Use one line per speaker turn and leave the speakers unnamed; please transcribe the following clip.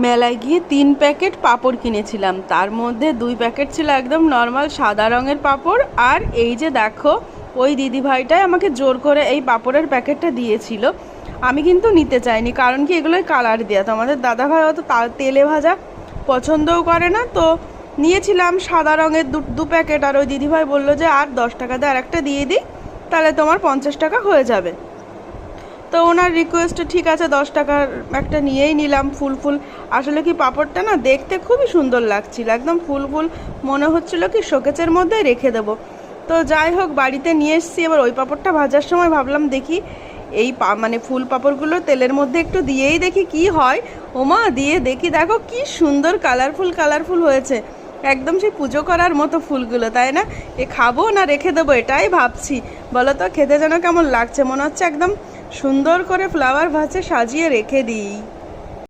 মেলায় গিয়ে 3 প্যাকেট পাঁপড় কিনেছিলাম, তার মধ্যে 2 প্যাকেট ছিল একদম নর্মাল সাদা রঙের পাঁপড়। আর এই যে দেখো, ওই দিদিভাইটাই আমাকে জোর করে এই পাঁপড়ের প্যাকেটটা দিয়েছিল। আমি কিন্তু নিতে চাইনি, কারণ কি এগুলোই কালার দেওয়া, তো আমাদের দাদাভাই অত তেলে ভাজা পছন্দও করে না। তো নিয়েছিলাম সাদা রঙের দু প্যাকেট, আর ওই দিদিভাই বললো যে আর 10 টাকা দিয়ে আরেকটা দিয়ে দিই, তাহলে তোমার 50 টাকা হয়ে যাবে। তো ওনার রিকোয়েস্টে ঠিক আছে 10 টাকার একটা নিয়েই নিলাম। ফুল ফুল আসলে কি পাঁপড়টা না দেখতে খুবই সুন্দর লাগছিল, একদম ফুল ফুল মনে হচ্ছিল কি শোকেজের মধ্যে রেখে দেবো। তো যাই হোক, বাড়িতে নিয়ে এসেছি। এবার ওই পাঁপড়টা ভাজার সময় ভাবলাম দেখি এই মানে ফুল পাঁপড়গুলো তেলের মধ্যে একটু দিয়েই দেখি কি হয়। ওমা, দিয়ে দেখি দেখো কি সুন্দর কালারফুল কালারফুল হয়েছে, একদম সেই পুজো করার মতো ফুলগুলো, তাই না? এ খাবো না রেখে দেবো এটাই ভাবছি। বলো তো খেতে যেন কেমন লাগছে, মনে হচ্ছে একদম সুন্দর করে ফ্লাওয়ার ভাসে সাজিয়ে রেখে দিই।